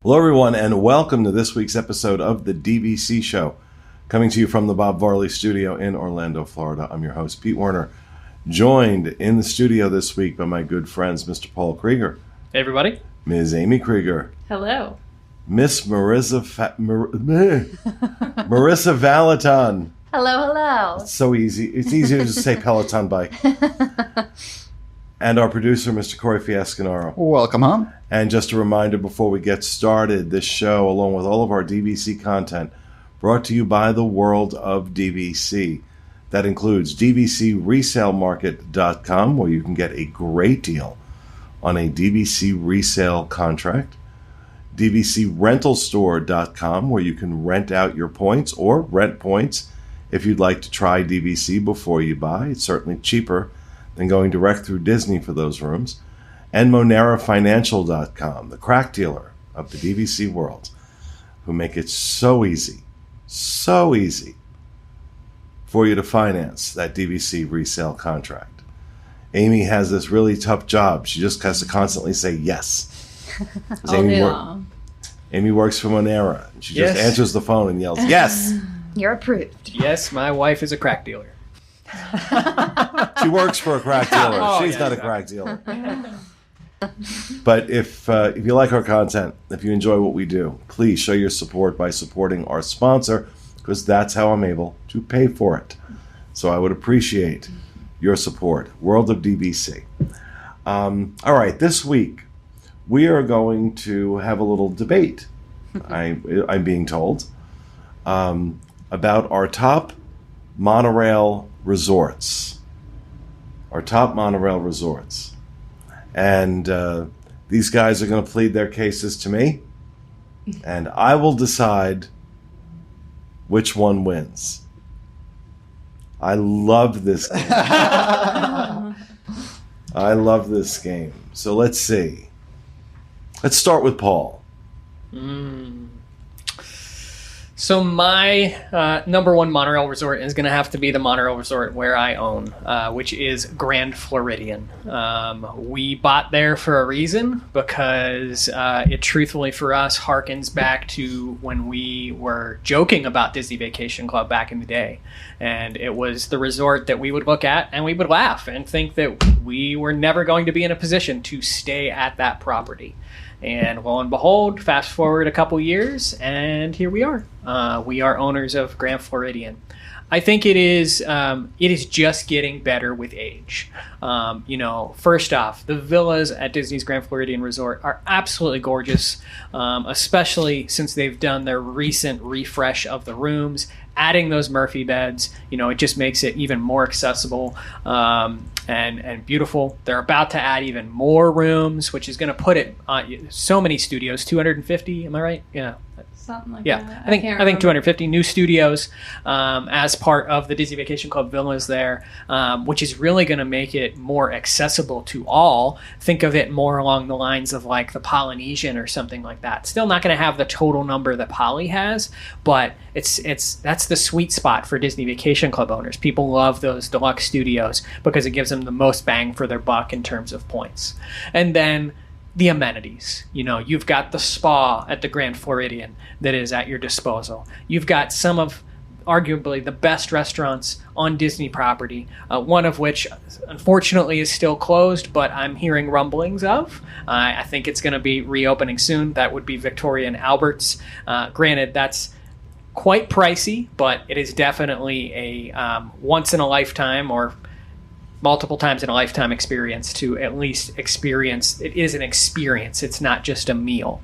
Hello, everyone, and welcome to this week's episode of the DVC Show, coming to you from the Bob Varley Studio in Orlando, Florida. I'm your host, Pete Werner, joined in the studio this week by my good friends, Mr. Paul Krieger. Hey, everybody. Ms. Amy Krieger. Hello. Miss Marissa Marissa Valaton. Hello, hello. It's so easy. It's easier to just say Peloton bike. And our producer, Mr. Corey Fiasco. Welcome home. And just a reminder before we get started, this show, along with all of our DVC content, brought to you by the World of DVC. That includes DVCResaleMarket.com, where you can get a great deal on a DVC resale contract. DVCRentalStore.com, where you can rent out your points or rent points if you'd like to try DVC before you buy. It's certainly cheaper than going direct through Disney for those rooms. And MoneraFinancial.com, the crack dealer of the DVC world, who make it so easy for you to finance that DVC resale contract. Amy has this really tough job. She just has to constantly say yes. All day long. Amy works for Monera. She just answers the phone and yells, yes! You're approved. Yes, my wife is a crack dealer. She works for a crack dealer. She's not a crack dealer. But if you like our content, if you enjoy what we do, please show your support by supporting our sponsor, because that's how I'm able to pay for it. So I would appreciate your support. World of DVC. All right, this week we are going to have a little debate, I'm being told, about our top monorail resorts. And these guys are going to plead their cases to me, and I will decide which one wins. I love this game. I love this game. So let's see. Let's start with Paul. So my number one monorail resort is going to have to be the monorail resort where I own, which is Grand Floridian. We bought there for a reason, because it truthfully for us harkens back to when we were joking about Disney Vacation Club back in the day. And it was the resort that we would look at and we would laugh and think that we were never going to be in a position to stay at that property. And lo and behold, fast forward a couple years, and here we are. We are owners of Grand Floridian. I think it is just getting better with age. First off, the villas at Disney's Grand Floridian Resort are absolutely gorgeous, especially since they've done their recent refresh of the rooms, adding those Murphy beds. It just makes it even more accessible and beautiful. They're about to add even more rooms, which is going to put it so many studios, 250, am I right? Yeah. Something like that. I think 250 new studios as part of the Disney Vacation Club villas there, which is really going to make it more accessible to all. Think of it more along the lines of like the Polynesian or something like that. Still not going to have the total number that Poly has, but that's the sweet spot for Disney Vacation Club owners. People love those deluxe studios because it gives them the most bang for their buck in terms of points. And then the amenities. You've got the spa at the Grand Floridian that is at your disposal. You've got some of arguably the best restaurants on Disney property, one of which unfortunately is still closed, but I'm hearing rumblings of. I think it's going to be reopening soon. That would be Victoria and Albert's. Granted, that's quite pricey, but it is definitely a once in a lifetime or multiple times in a lifetime experience to at least experience. It is an experience. It's not just a meal.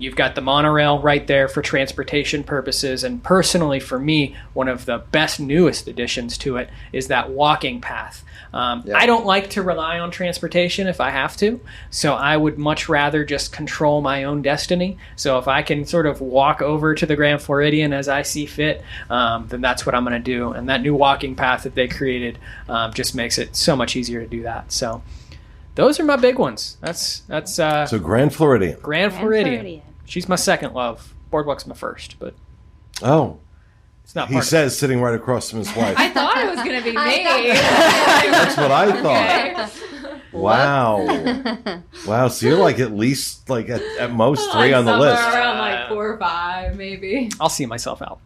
You've got the monorail right there for transportation purposes. And personally, for me, one of the best newest additions to it is that walking path. I don't like to rely on transportation if I have to. So I would much rather just control my own destiny. So if I can sort of walk over to the Grand Floridian as I see fit, then that's what I'm going to do. And that new walking path that they created just makes it so much easier to do that. So those are my big ones. That's so Grand Floridian. Grand Floridian. She's my second love. Boardwalk's my first, but it's not. He says sitting right across from his wife. I thought it was going to be me. That's what I thought. Wow. Wow. So you're like at least like at most 3 on the list. Around like 4 or 5, maybe. I'll see myself out.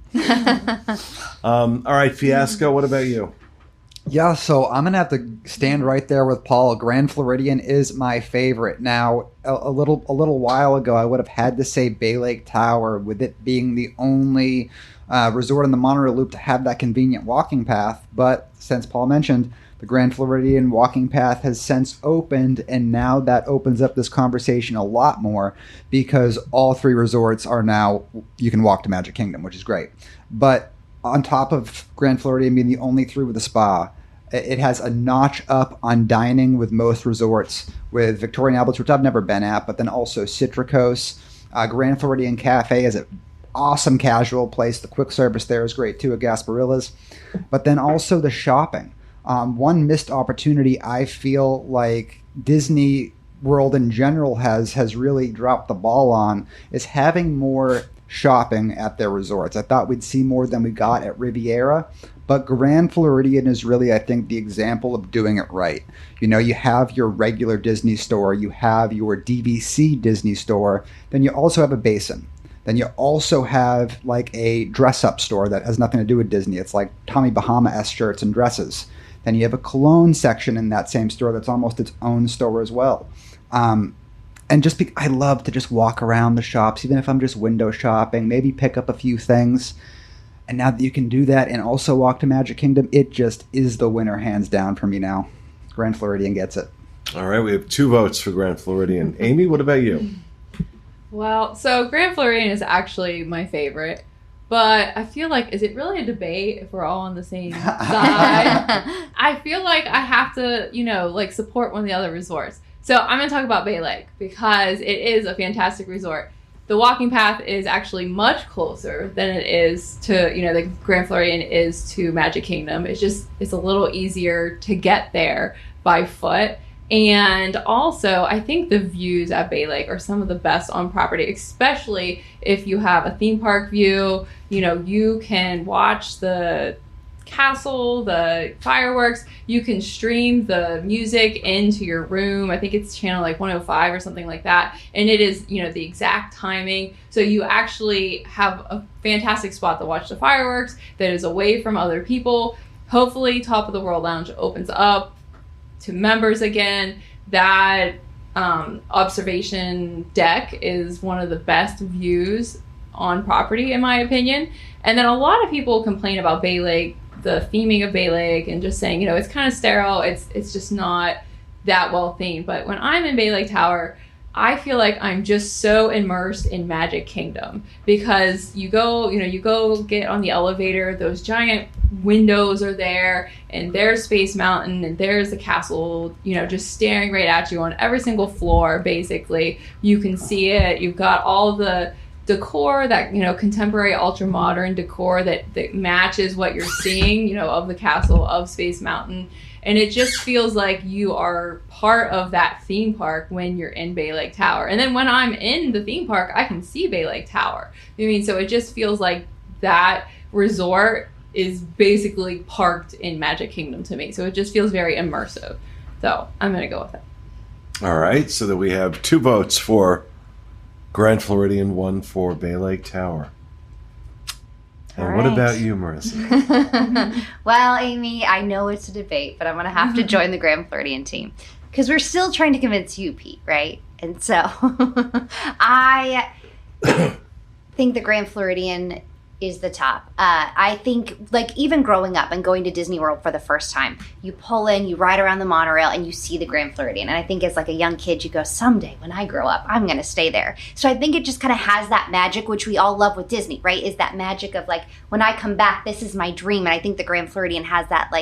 All right, Fiasco, what about you? Yeah, so I'm gonna have to stand right there with Paul. Grand Floridian is my favorite. Now, a little while ago, I would have had to say Bay Lake Tower, with it being the only resort on the monorail loop to have that convenient walking path. But since Paul mentioned, the Grand Floridian walking path has since opened, and now that opens up this conversation a lot more because all 3 resorts are now, you can walk to Magic Kingdom, which is great. But on top of Grand Floridian being the only 3 with a spa, it has a notch up on dining with most resorts, with Victoria and Albert's, which I've never been at, but then also Citricos. Grand Floridian Cafe is an awesome casual place. The quick service there is great too at Gasparilla's. But then also the shopping. One missed opportunity I feel like Disney World in general has really dropped the ball on is having more shopping at their resorts. I thought we'd see more than we got at Riviera, but Grand Floridian is really, I think, the example of doing it right. You know, you have your regular Disney store, you have your DVC Disney store, then you also have a basin. Then you also have like a dress-up store that has nothing to do with Disney. It's like Tommy Bahama-esque shirts and dresses. Then you have a cologne section in that same store that's almost its own store as well. And I love to just walk around the shops, even if I'm just window shopping, maybe pick up a few things. And now that you can do that and also walk to Magic Kingdom, it just is the winner hands down for me now. Grand Floridian gets it. All right, we have 2 votes for Grand Floridian. Amy, what about you? Well, so Grand Floridian is actually my favorite. But I feel like, is it really a debate if we're all on the same side? I feel like I have to, support one of the other resorts. So I'm going to talk about Bay Lake because it is a fantastic resort. The walking path is actually much closer than it is to, the Grand Floridian is to Magic Kingdom. It's a little easier to get there by foot. And also, I think the views at Bay Lake are some of the best on property, especially if you have a theme park view. You can watch the castle, the fireworks. You can stream the music into your room. I think it's channel like 105 or something like that. And it is, the exact timing. So you actually have a fantastic spot to watch the fireworks that is away from other people. Hopefully, Top of the World Lounge opens up to members again. That observation deck is one of the best views on property, in my opinion. And then a lot of people complain about Bay Lake, the theming of Bay Lake, and just saying, it's kind of sterile. It's just not that well themed. But when I'm in Bay Lake Tower, I feel like I'm just so immersed in Magic Kingdom because you go get on the elevator, those giant windows are there, and there's Space Mountain, and there's the castle, just staring right at you on every single floor, basically. You can see it. You've got all the decor, that contemporary ultra modern decor that matches what you're seeing, of the castle, of Space Mountain. And it just feels like you are part of that theme park when you're in Bay Lake Tower. And then when I'm in the theme park, I can see Bay Lake Tower. So it just feels like that resort is basically parked in Magic Kingdom to me. So it just feels very immersive. So I'm going to go with it. All right, so that we have 2 votes for Grand Floridian, 1 for Bay Lake Tower. And what about you, Marissa? Well, Amy, I know it's a debate, but I'm going to have to join the Grand Floridian team because we're still trying to convince you, Pete, right? And so I think the Grand Floridian is the top. I think, even growing up and going to Disney World for the first time, you pull in, you ride around the monorail, and you see the Grand Floridian. And I think as a young kid, you go, someday when I grow up, I'm going to stay there. So I think it just kind of has that magic, which we all love with Disney, right? Is that magic of when I come back, this is my dream. And I think the Grand Floridian has that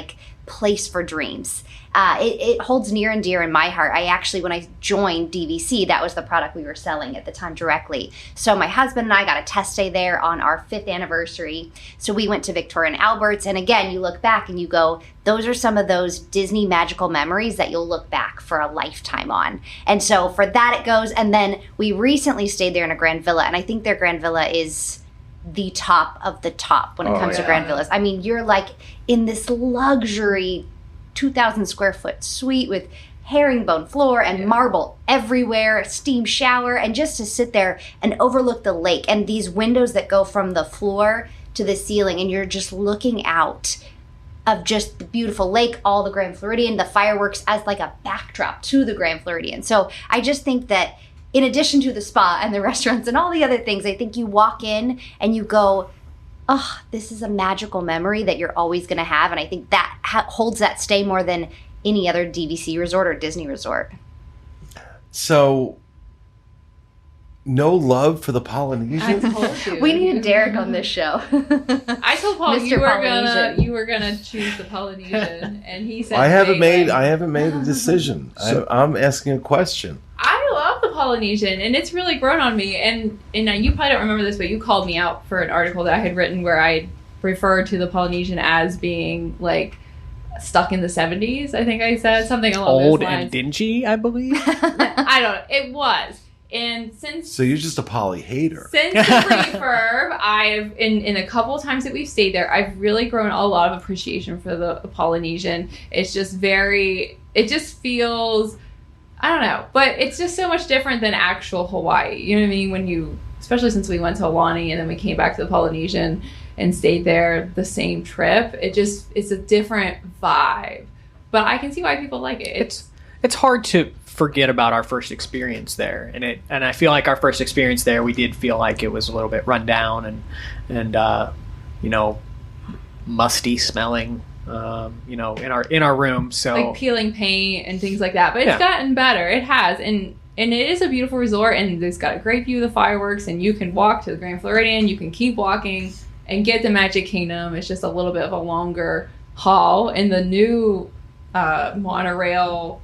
place for dreams. It holds near and dear in my heart. I actually, when I joined DVC, that was the product we were selling at the time directly. So my husband and I got a test day there on our 5th anniversary. So we went to Victoria and Albert's. And again, you look back and you go, those are some of those Disney magical memories that you'll look back for a lifetime on. And so for that it goes. And then we recently stayed there in a Grand Villa. And I think their Grand Villa is the top of the top when it comes to Grand Villas. You're in this luxury 2,000 square foot suite with herringbone floor and marble everywhere, steam shower, and just to sit there and overlook the lake and these windows that go from the floor to the ceiling, and you're just looking out of just the beautiful lake, all the Grand Floridian, the fireworks as like a backdrop to the Grand Floridian. So I just think that in addition to the spa and the restaurants and all the other things, I think you walk in and you go, oh, this is a magical memory that you're always going to have. And I think that holds that stay more than any other DVC resort or Disney resort. So, no love for the Polynesian? I told you. We need a Derek on this show. I told Paul Mr. you were gonna choose the Polynesian, and he said I haven't made Baylake. a decision. I'm asking a question. I love the Polynesian, and it's really grown on me. And you probably don't remember this, but you called me out for an article that I had written where I referred to the Polynesian as being like stuck in the 70s. I think I said something along Old those lines. and dingy, I believe. I don't know. It was. And So you're just a poly hater. Since the refurb, I've in a couple of times that we've stayed there, I've really grown a lot of appreciation for the Polynesian. It's just it just feels, I don't know, but it's just so much different than actual Hawaii. You know what I mean? Especially since we went to Aulani and then we came back to the Polynesian and stayed there the same trip, it's a different vibe. But I can see why people like it. It's hard to forget about our first experience there, and I feel like our first experience there, we did feel like it was a little bit run down and musty smelling, in our room. So like peeling paint and things like that. But it's gotten better. It has, and it is a beautiful resort, and it's got a great view of the fireworks, and you can walk to the Grand Floridian. You can keep walking and get to Magic Kingdom. It's just a little bit of a longer haul. In the new monorail,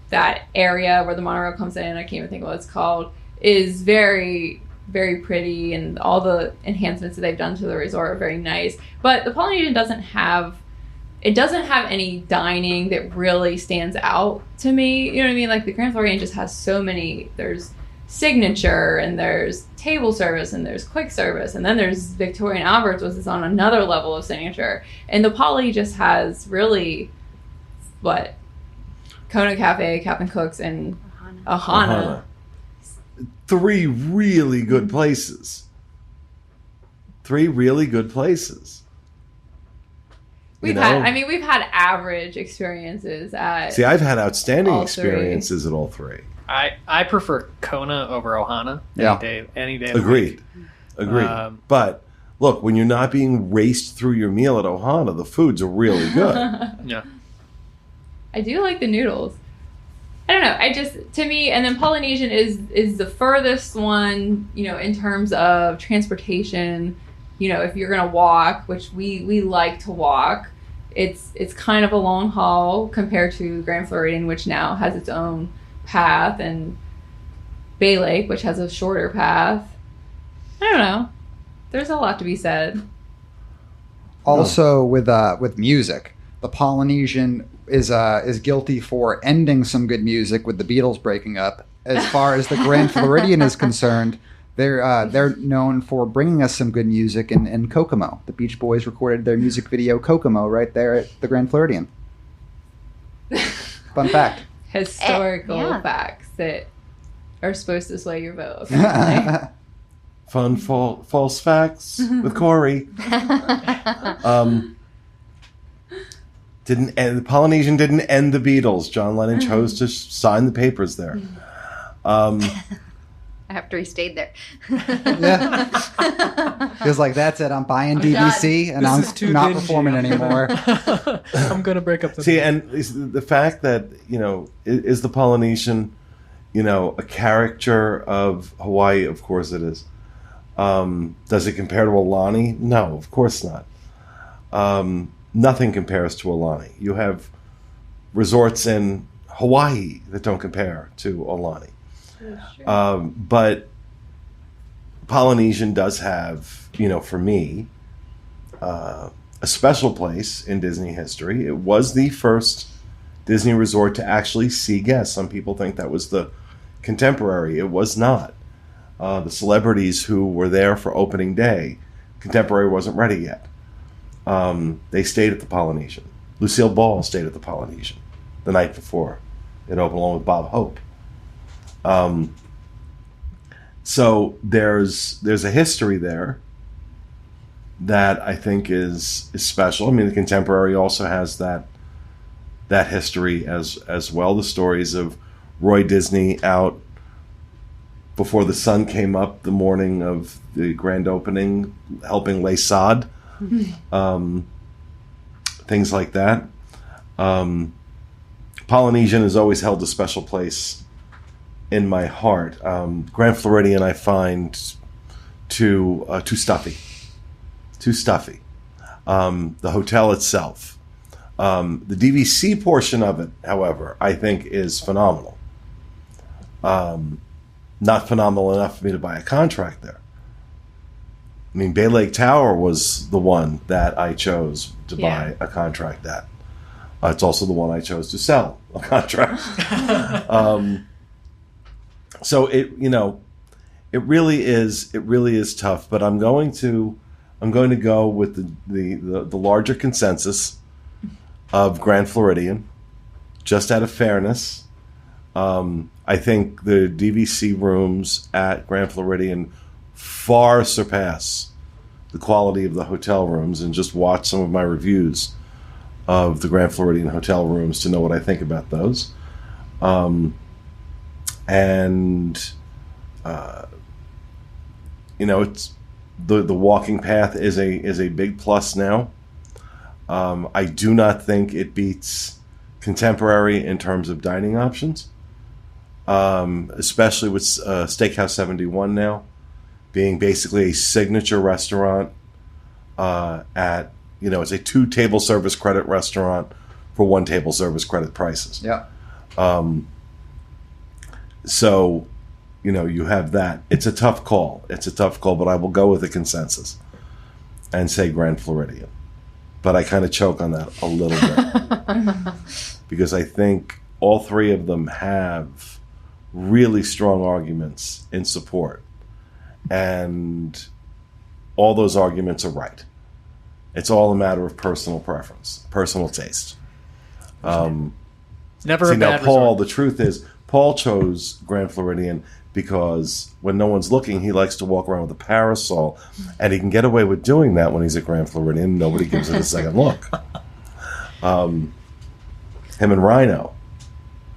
that area where the monorail comes in, I can't even think of what it's called, is very, very pretty, and all the enhancements that they've done to the resort are very nice. But the Polynesian doesn't have any dining that really stands out to me. You know what I mean? Like the Grand Floridian just has so many. There's signature, and there's table service, and there's quick service, and then there's Victoria and Albert's, which is on another level of signature. And the Poly just has really Kona Cafe, Captain Cook's, and Ohana. 3 really good places. 3 really good places. We've had average experiences at. See, I've had outstanding all experiences at all 3. I prefer Kona over Ohana. Any day. Agreed. But look, when you're not being raced through your meal at Ohana, the foods are really good. Yeah. I do like the noodles. I don't know. To me, and then Polynesian is the furthest one, in terms of transportation. If you're gonna walk, which we like to walk, it's kind of a long haul compared to Grand Floridian, which now has its own path, and Bay Lake, which has a shorter path. I don't know. There's a lot to be said. Also, with music, the Polynesian is guilty for ending some good music with the Beatles breaking up. As far as the Grand Floridian is concerned, they're known for bringing us some good music in Kokomo. The Beach Boys recorded their music video Kokomo right there at the Grand Floridian. Fun fact. Historical facts that are supposed to sway your vote. Apparently. Fun false facts with Corey. The Polynesian didn't end the Beatles. John Lennon chose to sign the papers there. After he stayed there. Yeah. He was like, that's it. I'm buying DVC, and I'm not performing anymore. I'm going to break up the... See, and the fact that, is the Polynesian, a caricature of Hawaii? Of course it is. Does it compare to Aulani? No, of course not. Nothing compares to Aulani. You have resorts in Hawaii that don't compare to Aulani. But Polynesian does have, for me, a special place in Disney history. It was the first Disney resort to actually see guests. Some people think that was the Contemporary. It was not. The celebrities who were there for opening day, Contemporary wasn't ready yet. They stayed at the Polynesian. Lucille Ball stayed at the Polynesian the night before. It opened along with Bob Hope. So there's a history there that I think is special. I mean, the Contemporary also has that history as well. The stories of Roy Disney out before the sun came up the morning of the grand opening, helping lay sod, things like that. Polynesian has always held a special place in my heart. Grand Floridian I find too stuffy. Too stuffy. The hotel itself. The DVC portion of it, however, I think is phenomenal. Not phenomenal enough for me to buy a contract there. I mean, Bay Lake Tower was the one that I chose to buy a contract at. It's also the one I chose to sell a contract. So it really is tough. But I'm going to go with the larger consensus of Grand Floridian, just out of fairness. I think the DVC rooms at Grand Floridian far surpass the quality of the hotel rooms, and just watch some of my reviews of the Grand Floridian hotel rooms to know what I think about those. It's the walking path is a big plus now. I do not think it beats Contemporary in terms of dining options, especially with Steakhouse 71 now being basically a signature restaurant it's a 2 table service credit restaurant for 1 table service credit prices. Yeah. So, you have that. It's a tough call. But I will go with the consensus and say Grand Floridian. But I kind of choke on that a little bit because I think all 3 of them have really strong arguments in support. And all those arguments are right. It's all a matter of personal preference, personal taste. Never a bad now, Paul, resort. the truth is, Paul chose Grand Floridian because when no one's looking, he likes to walk around with a parasol, and he can get away with doing that when he's at Grand Floridian. Nobody gives it a second look. Him and Rhino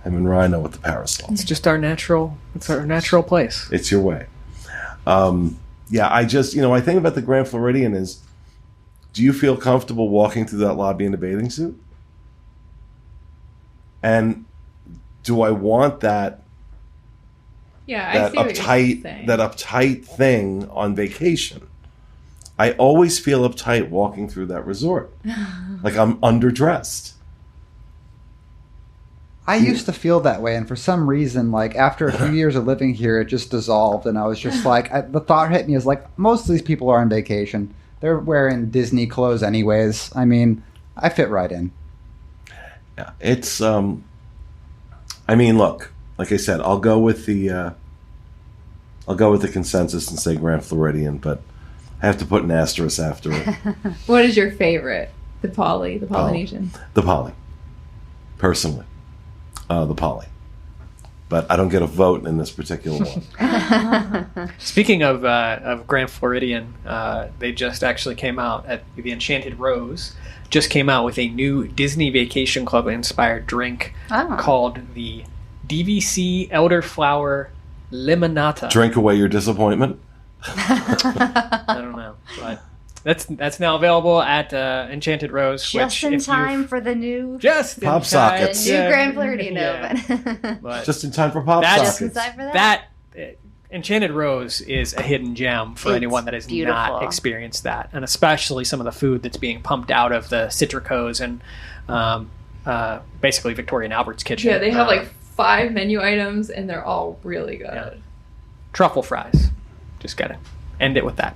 with the parasol. It's just our natural place. It's your way. I just, I think about the Grand Floridian is, do you feel comfortable walking through that lobby in a bathing suit? And do I want that uptight thing on vacation? I always feel uptight walking through that resort. Like I'm underdressed. I used to feel that way, and for some reason, like after a few years of living here, it just dissolved, and I was just like, the thought hit me is like, most of these people are on vacation. They're wearing Disney clothes anyways. I mean, I fit right in. Yeah, it's look, like I said, I'll go with the consensus and say Grand Floridian, but I have to put an asterisk after it. What is your favorite? The Polynesian. The Poly. Personally. The Poly. But I don't get a vote in this particular one. Speaking of Grand Floridian, they just actually came out at the Enchanted Rose. Just came out with a new Disney Vacation Club inspired drink called the DVC Elderflower Limonata. Drink away your disappointment. I don't know, but that's now available at Enchanted Rose. Just in time for the new Pop sockets. new Grand Floridian oven. But just in time for pop sockets. Just in time for that. Enchanted Rose is a hidden gem for anyone that has not experienced that, and especially some of the food that's being pumped out of the Citricos and basically Victoria and Albert's kitchen. Yeah, they have like 5 menu items, and they're all really good. Yeah. Truffle fries. Just gotta end it with that.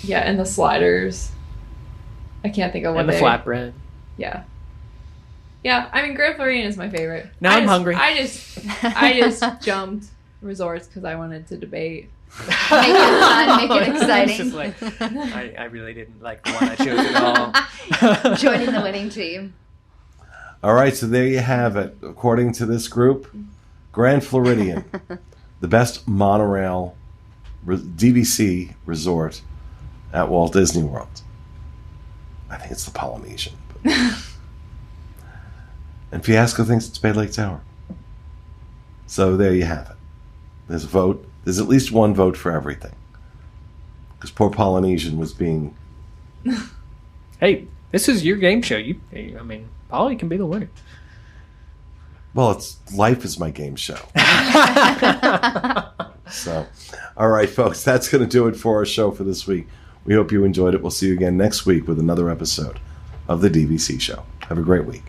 Yeah, and the sliders. I can't think of what and the flatbread. Yeah. Yeah, I mean, Grand Floridian is my favorite. Now I'm hungry. I just jumped resorts because I wanted to debate. Make it fun, make it exciting. It's just like, I really didn't like the one I chose at all. Joining the winning team. All right, so there you have it. According to this group, Grand Floridian, the best monorail DVC resort at Walt Disney World. I think it's the Polynesian. And Fiasco thinks it's Bay Lake Tower. So there you have it. There's a vote. There's at least one vote for everything. Because poor Polynesian was being... Hey, this is your game show. Polly can be the winner. Well, life is my game show. So, all right, folks, that's going to do it for our show for this week. We hope you enjoyed it. We'll see you again next week with another episode of the DVC Show. Have a great week.